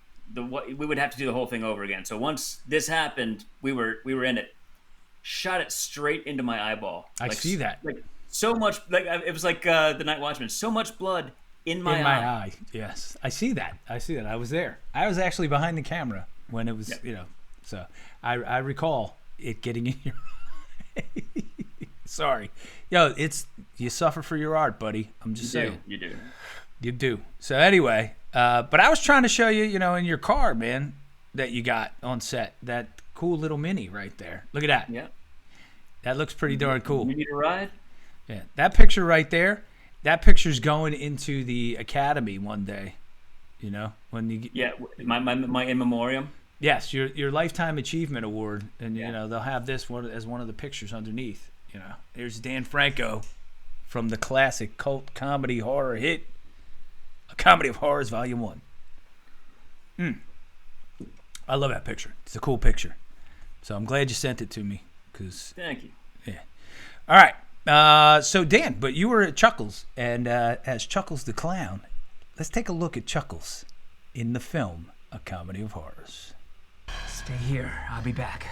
would have to do the whole thing over again. So once this happened, we were in it. Shot it straight into my eyeball. I see that. Like so much. Like it was like the Night Watchman. So much blood in my eye. Yes, I see that. I was there. I was actually behind the camera when it was. So I recall it getting in your eye. Sorry. Yo, you suffer for your art, buddy. I'm just saying. You do. So anyway, but I was trying to show you, in your car, man, that you got on set, that cool little Mini right there. Look at that. Yeah. That looks pretty darn cool. You need a ride? Yeah. That picture right there, that picture's going into the academy one day, when you get... Yeah, my in memoriam. Yes, your Lifetime Achievement Award, and, they'll have this as one of the pictures underneath. There's Dan Franco from the classic cult comedy horror hit, A Comedy of Horrors, Volume 1. I love that picture. It's a cool picture. So I'm glad you sent it to me. Thank you. Yeah. All right. So, Dan, but you were at Chuckles, and as Chuckles the Clown, let's take a look at Chuckles in the film A Comedy of Horrors. Stay here. I'll be back.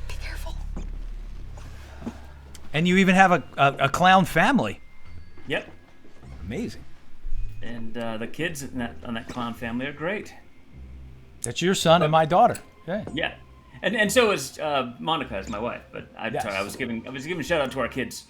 Be careful. And you even have a clown family. Yep. Amazing. And the kids on that clown family are great. That's your son and my daughter. Yeah. Yeah. And so is Monica, as my wife. But sorry, I was giving a shout out to our kids.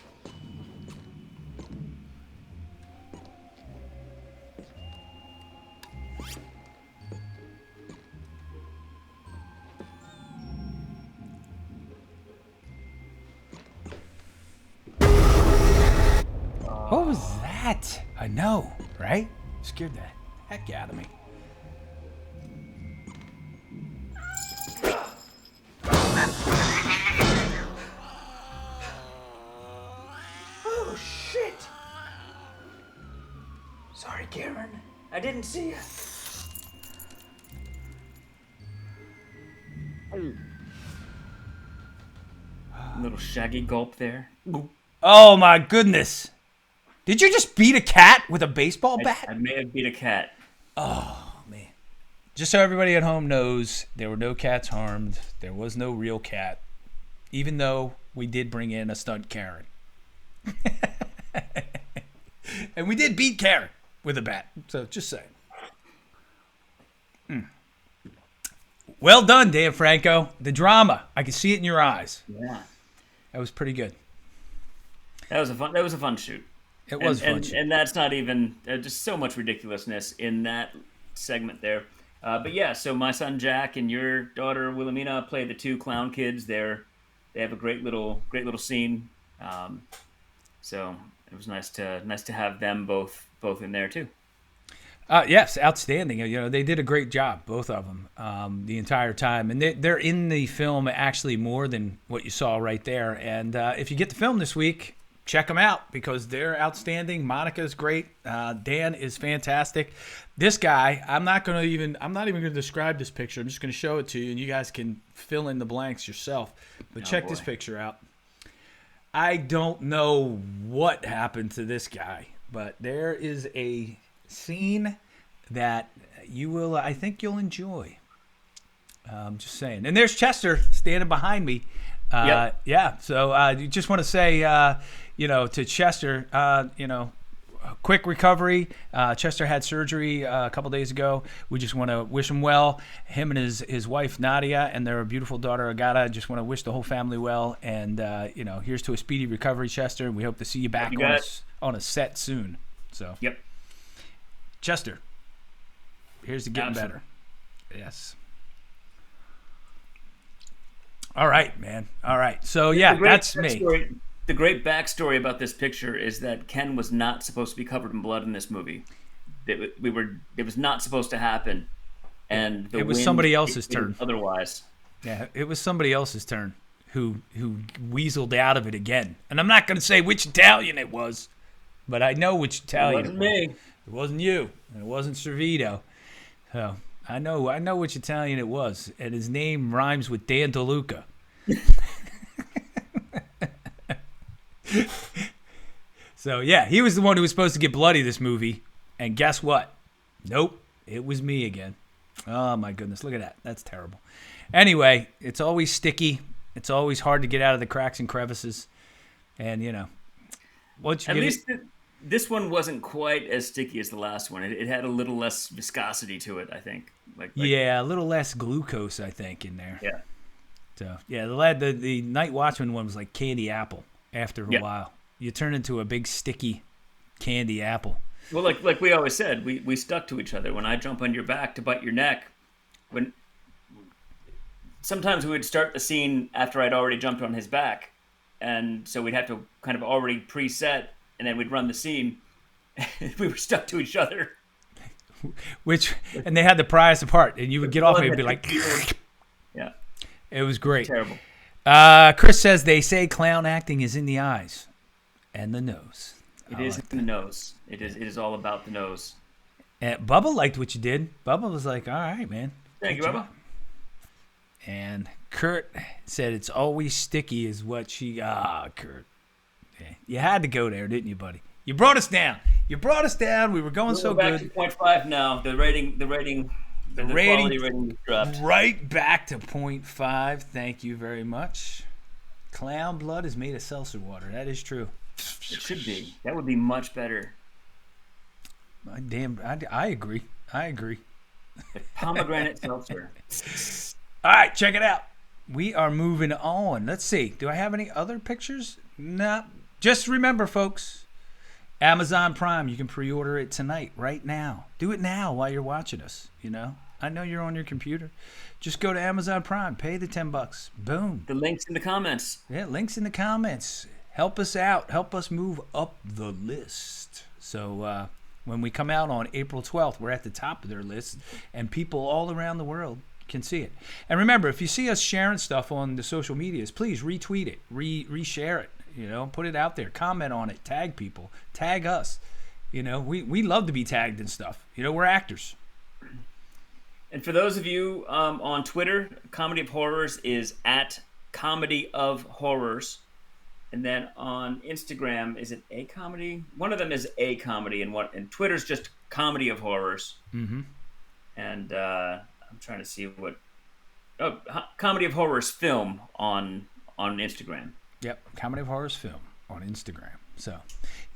What was that? I know, right? Scared the heck out of me. Oh, shit! Sorry, Karen. I didn't see you. A little shaggy gulp there. Oh, my goodness. Did you just beat a cat with a baseball bat? I may have beat a cat. Oh, man. Just so everybody at home knows, there were no cats harmed. There was no real cat. Even though we did bring in a stunt Karen. And we did beat Karen with a bat. So just saying. Well done, Dan Franco. The drama. I can see it in your eyes. Yeah. That was pretty good. That was a fun shoot. It was fun. And that's not even just so much ridiculousness in that segment there. But yeah, so my son Jack and your daughter Wilhelmina play the two clown kids. They have a great little scene. So it was nice to have them both in there too. Yes, outstanding. They did a great job, both of them, the entire time. And they're in the film actually more than what you saw right there. And if you get the film this week, check them out because they're outstanding. Monica's great. Dan is fantastic. This guy, I'm not even going to describe this picture. I'm just going to show it to you, and you guys can fill in the blanks yourself. But check this picture out. I don't know what happened to this guy, but there is a scene that I think you'll enjoy. Just saying. And there's Chester standing behind me. Yep. Yeah. So you just want to say, to Chester, quick recovery. Chester had surgery a couple days ago. We just want to wish him well. Him and his wife Nadia and their beautiful daughter Agata. Just want to wish the whole family well. And here's to a speedy recovery, Chester. And we hope to see you back on a set soon. So. Yep. Chester, here's to getting Absolutely. better. Yes. All right, man. All right. So, yeah, that's me. The great backstory about this picture is that Ken was not supposed to be covered in blood in this movie. It was not supposed to happen. And it was somebody else's turn. Otherwise. Yeah, it was somebody else's turn who weaseled out of it again. And I'm not going to say which Italian it was, but I know which Italian it wasn't me. It wasn't you, and it wasn't Servito. So I know which Italian it was, and his name rhymes with Dan DeLuca. So yeah, he was the one who was supposed to get bloody this movie, and guess what? Nope, it was me again. Oh my goodness, look at that. That's terrible. Anyway, it's always sticky. It's always hard to get out of the cracks and crevices, and once you At get least this one wasn't quite as sticky as the last one. It had a little less viscosity to it, I think. Yeah, a little less glucose, I think, in there. Yeah. So yeah, the Night Watchman one was like candy apple. After a while, you turn into a big sticky candy apple. Well, like we always said, we stuck to each other. When I jump on your back to bite your neck, sometimes we would start the scene after I'd already jumped on his back, and so we'd have to kind of already preset. And then we'd run the scene. We were stuck to each other. And they had to pry us apart. And you would get off and be like... Yeah. It was great. Terrible. Chris says, they say clown acting is in the eyes and the nose. It is in the nose. It is all about the nose. And Bubba liked what you did. Bubba was like, all right, man. Thank you, Bubba. And Kurt said, it's always sticky is what she... Kurt. You had to go there, didn't you, buddy? You brought us down. We were going so back good. To 0.5 now. The quality rating dropped. Right back to 0.5. Thank you very much. Clown blood is made of seltzer water. That is true. It should be. That would be much better. I agree. The pomegranate seltzer. All right, check it out. We are moving on. Let's see. Do I have any other pictures? No. Just remember, folks, Amazon Prime, you can pre-order it tonight, right now. Do it now while you're watching us, I know you're on your computer. Just go to Amazon Prime, pay the $10. Boom. The link's in the comments. Yeah, links in the comments. Help us out. Help us move up the list. So when we come out on April 12th, we're at the top of their list, and people all around the world can see it. And remember, if you see us sharing stuff on the social medias, please retweet it, reshare it. Put it out there, comment on it, tag people, tag us. We love to be tagged and stuff. We're actors. And for those of you on Twitter, Comedy of Horrors is at Comedy of Horrors. And then on Instagram, is it A Comedy? One of them is A Comedy, and Twitter's just Comedy of Horrors. Mm-hmm. And I'm trying to see what... Oh, Comedy of Horrors Film on Instagram. Yep, Comedy of Horrors Film on Instagram. So,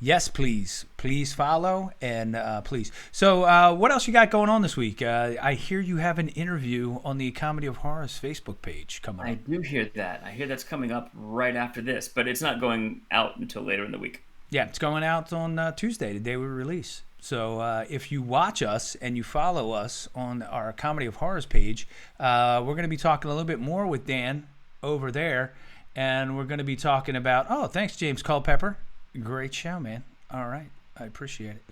yes, please follow and please. So, what else you got going on this week? I hear you have an interview on the Comedy of Horrors Facebook page coming up. I do hear that. I hear that's coming up right after this, but it's not going out until later in the week. Yeah, it's going out on Tuesday, the day we release. So if you watch us and you follow us on our Comedy of Horrors page, we're going to be talking a little bit more with Dan over there. And we're going to be talking about, thanks, James Culpepper. Great show, man. All right. I appreciate it.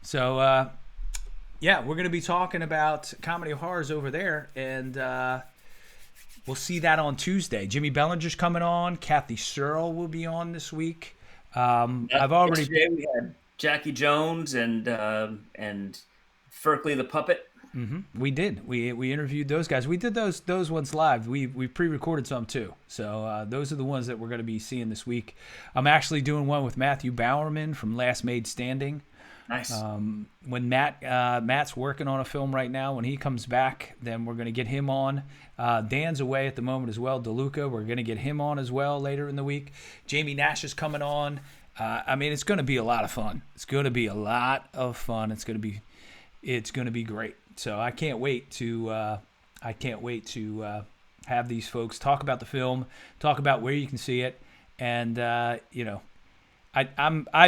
So, we're going to be talking about Comedy of Horrors over there. And we'll see that on Tuesday. Jimmy Bellinger's coming on. Kathy Searle will be on this week. I've already... Yesterday we had Jackie Jones and Ferkley the Puppet. Mm-hmm. We did. We interviewed those guys. We did those ones live. We pre-recorded some too. So those are the ones that we're going to be seeing this week. I'm actually doing one with Matthew Bowerman from Last Maid Standing. Nice. When Matt's working on a film right now, when he comes back, then we're going to get him on. Dan's away at the moment as well. DeLuca, we're going to get him on as well later in the week. Jamie Nash is coming on. It's going to be a lot of fun. It's going to be a lot of fun. It's going to be great. So I can't wait to have these folks talk about the film, talk about where you can see it, and I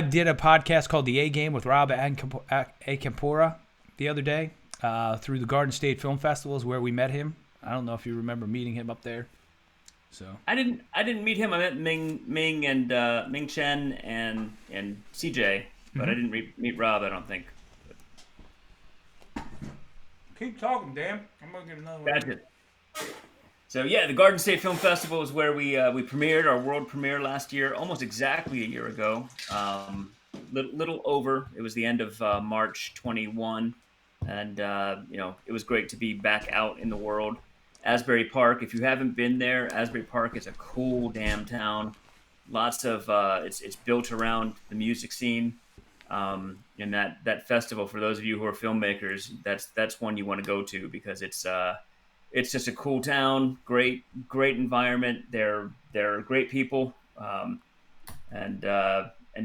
did a podcast called The A Game with Rob Acampora the other day through the Garden State Film Festivals where we met him. I don't know if you remember meeting him up there. So I didn't meet him. I met Ming and Ming Chen and CJ, but I didn't meet Rob. I don't think. Keep talking, Dan. I'm gonna get another one. Gotcha. So the Garden State Film Festival is where we premiered our world premiere last year, almost exactly a year ago. Little over. It was the end of March 21, and it was great to be back out in the world. Asbury Park. If you haven't been there, Asbury Park is a cool damn town. Lots of it's built around the music scene. And that festival, for those of you who are filmmakers, that's one you want to go to because it's just a cool town, great environment. They're great people, and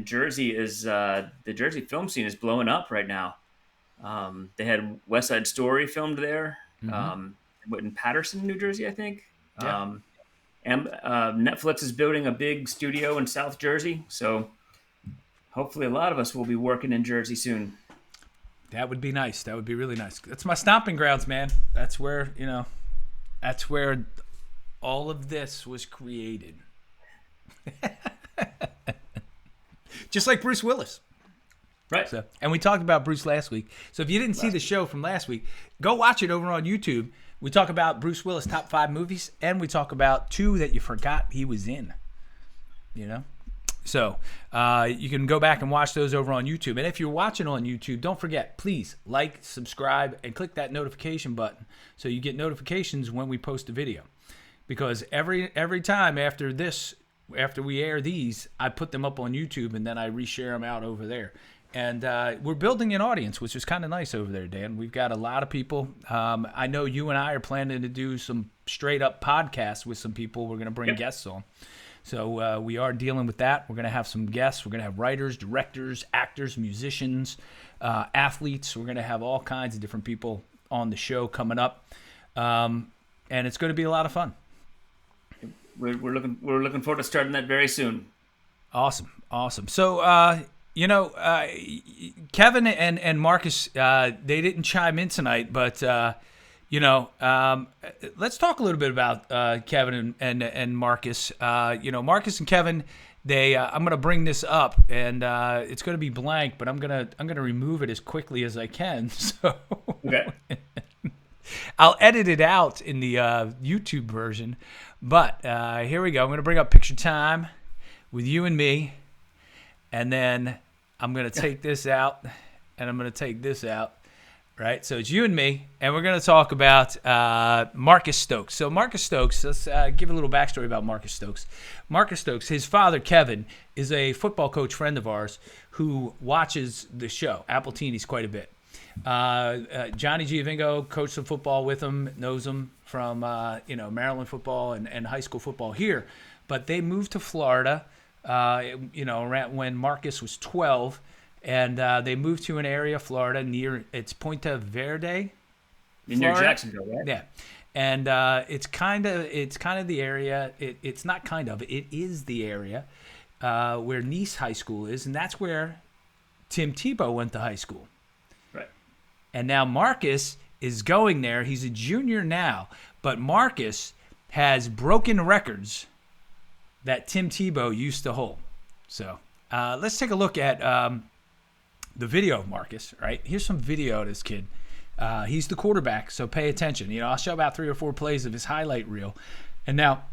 Jersey is the Jersey film scene is blowing up right now. They had West Side Story filmed there, in Paterson, New Jersey, I think. Yeah. And Netflix is building a big studio in South Jersey, so. Hopefully a lot of us will be working in Jersey soon. That would be nice. That would be really nice. That's my stomping grounds, man. That's where all of this was created. Just like Bruce Willis. Right. So, and we talked about Bruce last week. So if you didn't see the show from last week, go watch it over on YouTube. We talk about Bruce Willis' top 5 movies, and we talk about 2 that you forgot he was in. So you can go back and watch those over on YouTube. And if you're watching on YouTube, don't forget, please like, subscribe, and click that notification button so you get notifications when we post a video. Because every time after we air these, I put them up on YouTube and then I reshare them out over there. And we're building an audience, which is kind of nice over there, Dan. We've got a lot of people. I know you and I are planning to do some straight-up podcasts with some people. We're going to bring guests on. So we are dealing with that. We're going to have some guests. We're going to have writers, directors, actors, musicians, athletes. We're going to have all kinds of different people on the show coming up, and it's going to be a lot of fun. We're looking forward to starting that very soon. Awesome. So Kevin and Marcus, they didn't chime in tonight, but. Let's talk a little bit about Kevin and Marcus. Marcus and Kevin, I'm going to bring this up, and it's going to be blank, but I'm going to remove it as quickly as I can. So okay. I'll edit it out in the YouTube version. But here we go. I'm going to bring up picture time with you and me, and then I'm going to take this out, and I'm going to take this out. Right, so it's you and me, and we're going to talk about Marcus Stokes. So Marcus Stokes, let's give a little backstory about Marcus Stokes. Marcus Stokes, his father, Kevin, is a football coach friend of ours who watches the show, Appletinis, quite a bit. Johnny Giovingo coached some football with him, knows him from Maryland football and high school football here. But they moved to Florida, around when Marcus was 12. And they moved to an area, Florida, it's Punta Verde, near Jacksonville, right? Yeah, and it's kind of the area. It's not kind of. It is the area where Nice High School is, and that's where Tim Tebow went to high school. Right. And now Marcus is going there. He's a junior now, but Marcus has broken records that Tim Tebow used to hold. So let's take a look at the video of Marcus, right? Here's some video of this kid. He's the quarterback, so pay attention. I'll show about 3 or 4 plays of his highlight reel. And now,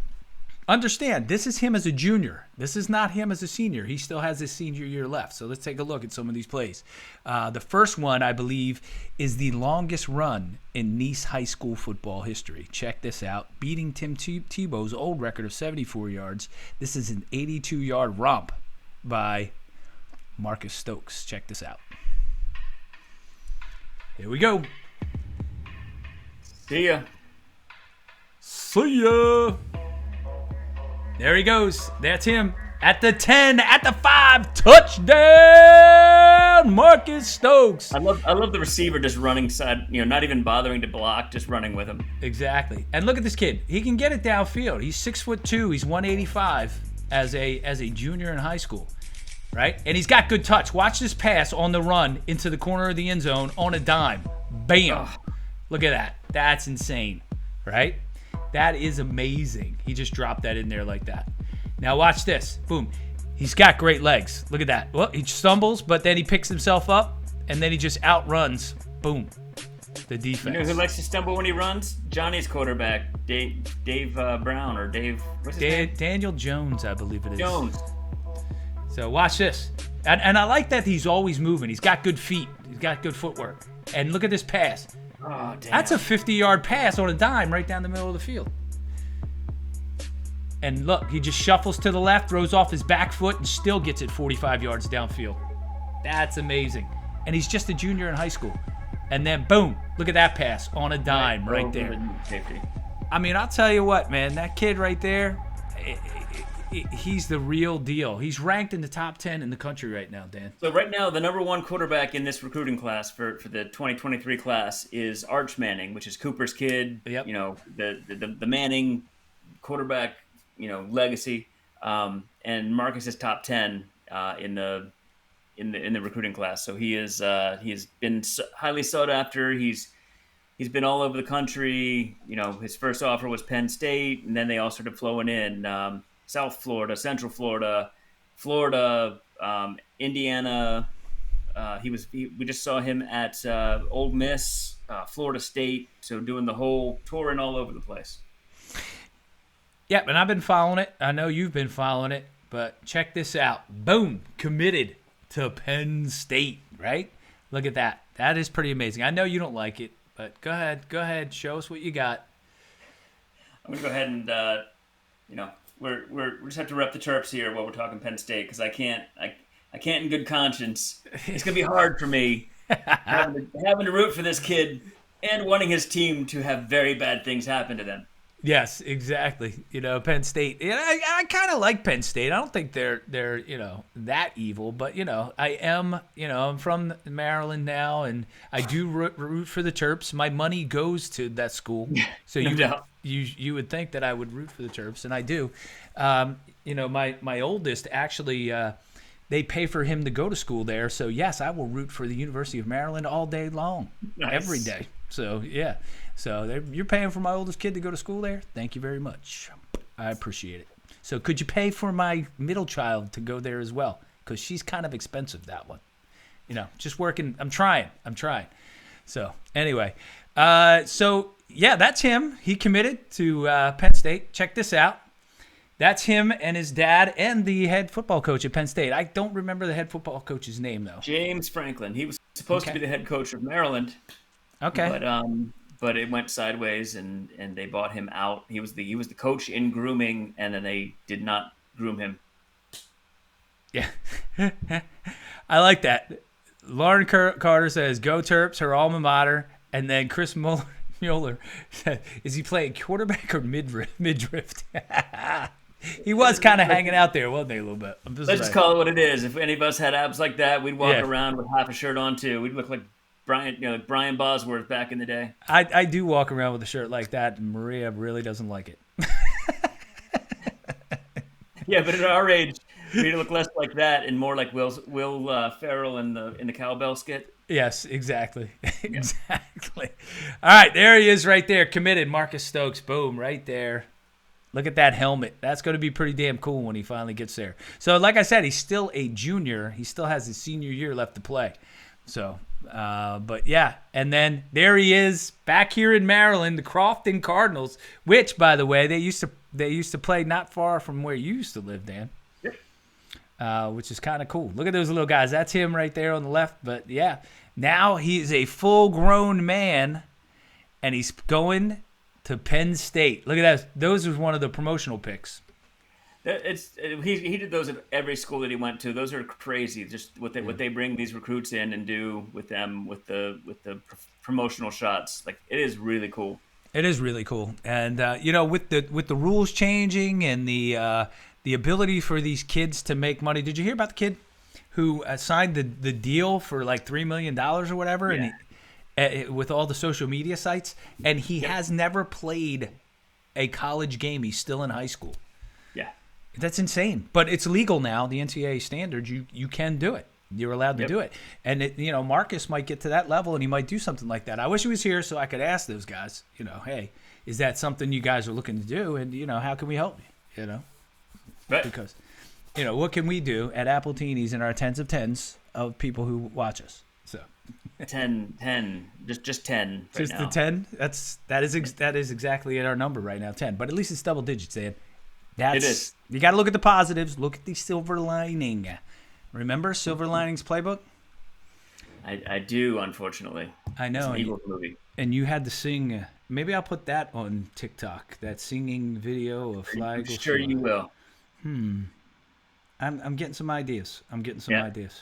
understand, this is him as a junior. This is not him as a senior. He still has his senior year left. So let's take a look at some of these plays. The first one, I believe, is the longest run in Nice High School football history. Check this out. Beating Tim Tebow's old record of 74 yards. This is an 82-yard romp by Marcus Stokes. Check this out. Here we go. See ya. See ya. There he goes. That's him. At the 10, at the 5, touchdown, Marcus Stokes. I love the receiver just running side, not even bothering to block, just running with him. Exactly. And look at this kid. He can get it downfield. He's 6'2". He's 185 as a junior in high school, right? And he's got good touch. Watch this pass on the run into the corner of the end zone on a dime. Bam. Look at that. That's insane, right? That is amazing. He just dropped that in there like that. Now watch this. Boom. He's got great legs. Look at that. Well, he stumbles, but then he picks himself up, and then he just outruns. Boom. The defense. You know who likes to stumble when he runs? Johnny's quarterback, Dave Brown, or Dave. What's his name? Daniel Jones, I believe it is. Jones. So watch this. And I like that he's always moving. He's got good feet. He's got good footwork. And look at this pass. Oh, damn. That's a 50-yard pass on a dime right down the middle of the field. And look, he just shuffles to the left, throws off his back foot, and still gets it 45 yards downfield. That's amazing. And he's just a junior in high school. And then, boom, look at that pass on a dime right there. I mean, I'll tell you what, man, that kid right there, he's the real deal. He's ranked in the top 10 in the country right now, Dan. So right now, the number 1 quarterback in this recruiting class for the 2023 class is Arch Manning, which is Cooper's kid. Yep. The Manning quarterback, legacy. And Marcus is top 10 in the recruiting class. So he has been highly sought after. He's been all over the country. His first offer was Penn State, and then they all started flowing in. South Florida, Central Florida, Indiana. We just saw him at Ole Miss, Florida State. So doing the whole touring all over the place. Yeah, and I've been following it. I know you've been following it, but check this out. Boom, committed to Penn State, right? Look at that. That is pretty amazing. I know you don't like it, but go ahead, show us what you got. I'm gonna go ahead and we just have to rep the Terps here while we're talking Penn State, because I can't in good conscience. It's gonna be hard for me having to root for this kid and wanting his team to have very bad things happen to them. Yes, exactly. Penn State. I kind of like Penn State. I don't think they're that evil, but I am. I'm from Maryland now, and I do root for the Terps. My money goes to that school, so you would think that I would root for the Terps, and I do. My oldest actually. They pay for him to go to school there, so yes, I will root for the University of Maryland all day long, every day. So yeah. So you're paying for my oldest kid to go to school there? Thank you very much. I appreciate it. So could you pay for my middle child to go there as well? Because she's kind of expensive, that one. Just working. I'm trying. So anyway, yeah, that's him. He committed to Penn State. Check this out. That's him and his dad and the head football coach at Penn State. I don't remember the head football coach's name, though. James Franklin. He was supposed to be the head coach of Maryland. Okay. But it went sideways, and they bought him out. He was the coach in grooming, and then they did not groom him. Yeah, I like that. Lauren Carter says, "Go Terps," her alma mater, and then Chris Mueller said, "Is he playing quarterback or midriff?" He was kind of hanging out there, wasn't he, a little bit? Let's just call it what it is. If any of us had abs like that, we'd walk around with half a shirt on too. We'd look like Brian Bosworth back in the day. I do walk around with a shirt like that, and Maria really doesn't like it. Yeah, but at our age, For you to look less like that and more like Will Ferrell in the cowbell skit. Yes, exactly. Exactly. All right, there he is right there. Committed. Marcus Stokes. Boom, right there. Look at that helmet. That's going to be pretty damn cool when he finally gets there. So, like I said, he's still a junior. He still has his senior year left to play. So, but yeah. And then there he is back here in Maryland, the Crofton Cardinals, which, by the way, they used to play not far from where you used to live, Dan. Which is kind of cool. Look at those little guys. That's him right there on the left. But, yeah, now he's a full-grown man, and he's going to Penn State. Look at that. Those was one of the promotional picks. He did those at every school that he went to. Those are crazy. Just what they bring these recruits in and do with them with the promotional shots. Like, it is really cool. It is really cool. And with the rules changing and the ability for these kids to make money. Did you hear about the kid who signed the deal for like $3 million or whatever? Yeah. And with all the social media sites, and he has never played a college game. He's still in high school. Yeah. That's insane. But it's legal now, the NCAA standards. You can do it. You're allowed to do it. And Marcus might get to that level, and he might do something like that. I wish he was here so I could ask those guys, hey, is that something you guys are looking to do? And, how can we help you, Right. Because, what can we do at Appletinis in our tens of tens of people who watch us? So 10, just 10 right just now. the 10? That is exactly at our number right now, 10. But at least it's double digits, Dan. It is. You got to look at the positives. Look at the silver lining. Remember Silver Linings Playbook? I do, unfortunately. I know. It's an Eagles movie. And you had to sing. Maybe I'll put that on TikTok. That singing video of Flag. I'm sure you will. I'm getting some ideas. Ideas.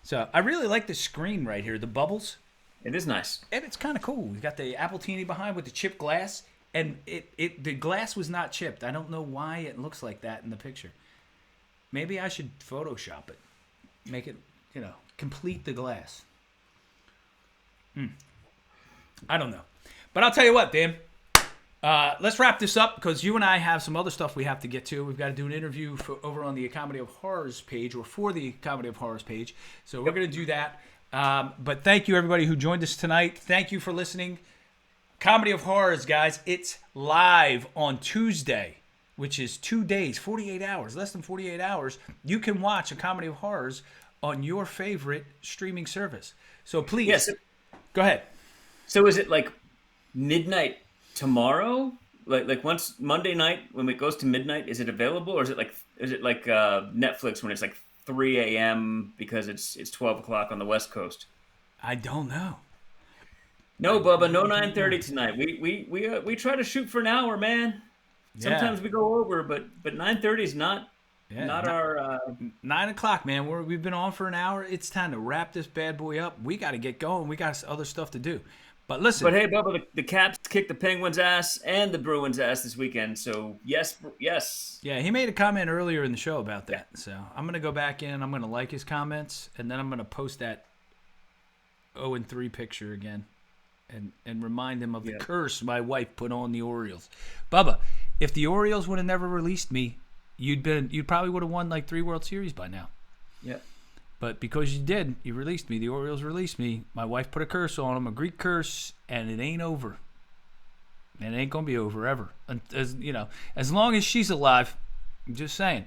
So I really like the screen right here, the bubbles. It is nice. And it's kind of cool. You got the Appletini behind with the chipped glass, and the glass was not chipped. I don't know why it looks like that in the picture. Maybe I should Photoshop it. Make it, complete the glass. I don't know. But I'll tell you what, Dan. Let's wrap this up because you and I have some other stuff we have to get to. We've got to do an interview over on the Comedy of Horrors page, or for the Comedy of Horrors page. So we're going to do that. But thank you, everybody who joined us tonight. Thank you for listening. Comedy of Horrors, guys. It's live on Tuesday, which is 2 days, 48 hours, less than 48 hours. You can watch a Comedy of Horrors on your favorite streaming service. So please, go ahead. So is it like midnight tomorrow? Like once Monday night when it goes to midnight, is it available, or is it like Netflix when it's like 3 a.m. because it's 12 o'clock on the West Coast? I don't know. No, Bubba, no 9:30 tonight. We try to shoot for an hour, man. Sometimes we go over, but 9:30 is not our 9 o'clock, man. We've been on for an hour. It's time to wrap this bad boy up. We got to get going. We got other stuff to do. But listen. But hey, Bubba, the Caps kicked the Penguins' ass and the Bruins' ass this weekend. So yes. Yeah, he made a comment earlier in the show about that. So I'm gonna go back in. I'm gonna like his comments, and then I'm gonna post that 0-3 picture again, and remind him of the curse my wife put on the Orioles. Bubba, if the Orioles would have never released me, you probably would have won like 3 World Series by now. Yeah. But because you released me, the Orioles released me, my wife put a curse on them, a Greek curse, and it ain't over. And it ain't going to be over ever. As long as she's alive, I'm just saying.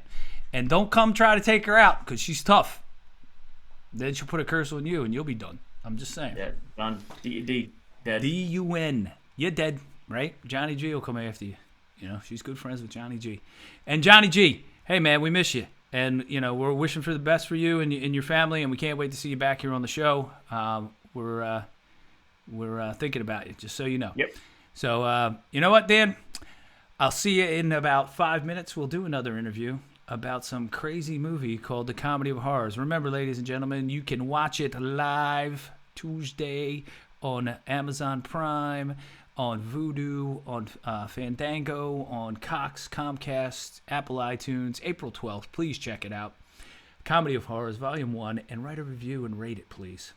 And don't come try to take her out because she's tough. Then she'll put a curse on you and you'll be done. I'm just saying. Dead. Done. D. Dead. D-U-N. You're dead, right? Johnny G will come after you. She's good friends with Johnny G. And Johnny G, hey, man, we miss you. And, we're wishing for the best for you and your family, and we can't wait to see you back here on the show. We're thinking about you, just so you know. Yep. So, you know what, Dan? I'll see you in about 5 minutes. We'll do another interview about some crazy movie called The Comedy of Horrors. Remember, ladies and gentlemen, you can watch it live Tuesday on Amazon Prime, on Vudu, on Fandango, on Cox, Comcast, Apple iTunes, April 12th. Please check it out. Comedy of Horrors, Volume 1, and write a review and rate it, please.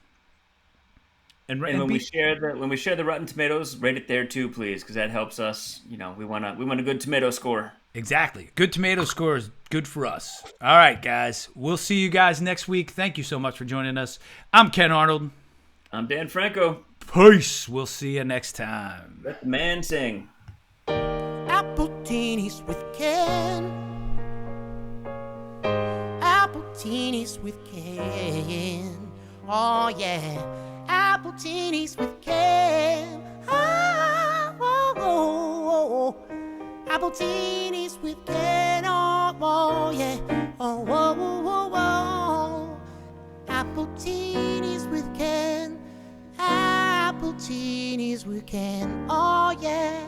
And when we share the Rotten Tomatoes, rate it there too, please, because that helps us. You know, we want a good tomato score. Exactly. Good tomato score is good for us. All right, guys. We'll see you guys next week. Thank you so much for joining us. I'm Ken Arnold. I'm Dan Franco. Peace. We'll see you next time. Let the man sing. Appletinis with Ken. Appletinis with Ken. Oh yeah. Appletinis with Ken. Oh, oh, oh, oh. Appletinis with Ken. Oh, oh yeah. Oh, oh, oh, oh, oh. Appletinis with Ken. Appletinis with Ken. Oh yeah.